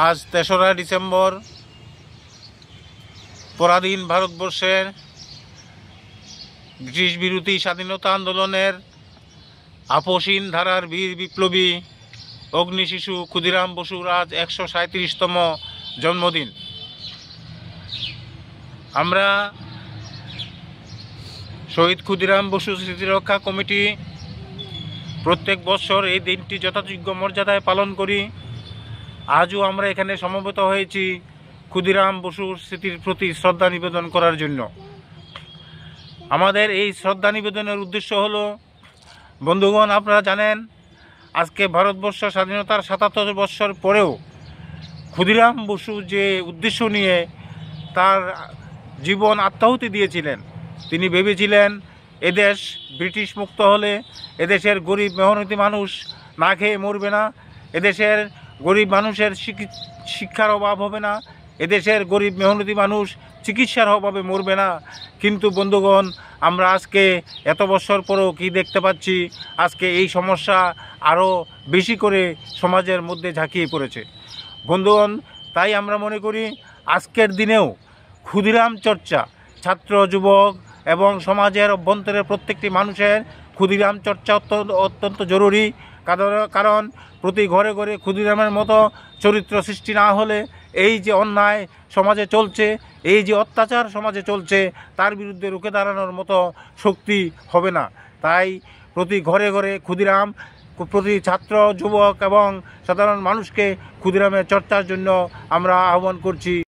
আজ ৩রা ডিসেম্বর পরাধীন ভারতবর্ষের ব্রিটিশ বিরোধী স্বাধীনতা আন্দোলনের আপসীন ধারার বীর বিপ্লবী অগ্নিশিশু ক্ষুদিরাম বসুর আজ ১৩৭তম জন্মদিন। আমরা শহীদ ক্ষুদিরাম বসু স্মৃতিরক্ষা কমিটি প্রত্যেক বছর এই দিনটি যথাযোগ্য মর্যাদায় পালন করি। আজও আমরা এখানে সমবেত হয়েছি ক্ষুদিরাম বসুর স্মৃতির প্রতি শ্রদ্ধা নিবেদন করার জন্য। আমাদের এই শ্রদ্ধা নিবেদনের উদ্দেশ্য হলো, বন্ধুগণ, আপনারা জানেন আজকে ভারতবর্ষ স্বাধীনতার ৭৭ বৎসর পরেও ক্ষুদিরাম বসু যে উদ্দেশ্য নিয়ে তার জীবন আত্মাহুতি দিয়েছিলেন, তিনি ভেবেছিলেন এদেশ ব্রিটিশ মুক্ত হলে এদেশের গরিব মেহনতি মানুষ না খেয়ে মরবে না, এদেশের গরিব মানুষের শিক্ষার অভাব হবে না, এদেশের গরিব মেহনতি মানুষ চিকিৎসার অভাবে মরবে না। কিন্তু বন্ধুগণ, আমরা আজকে এত বছর পরেও কি দেখতে পাচ্ছি, আজকে এই সমস্যা আরও বেশি করে সমাজের মধ্যে ঝাঁকিয়ে পড়েছে। বন্ধুগণ, তাই আমরা মনে করি আজকের দিনেও ক্ষুদিরাম চর্চা ছাত্র, যুবক এবং সমাজের অভ্যন্তরের প্রত্যেকটি মানুষের ক্ষুদিরাম চর্চা অত্যন্ত জরুরি। কারণ প্রতি ঘরে ঘরে ক্ষুদিরামের মতো চরিত্র সৃষ্টি না হলে এই যে অন্যায় সমাজে চলছে, এই যে অত্যাচার সমাজে চলছে, তার বিরুদ্ধে রুখে দাঁড়ানোর মতো শক্তি হবে না। তাই প্রতি ঘরে ঘরে ক্ষুদিরাম, প্রতি ছাত্র, যুবক এবং সাধারণ মানুষকে ক্ষুদিরামের চর্চার জন্য আমরা আহ্বান করছি।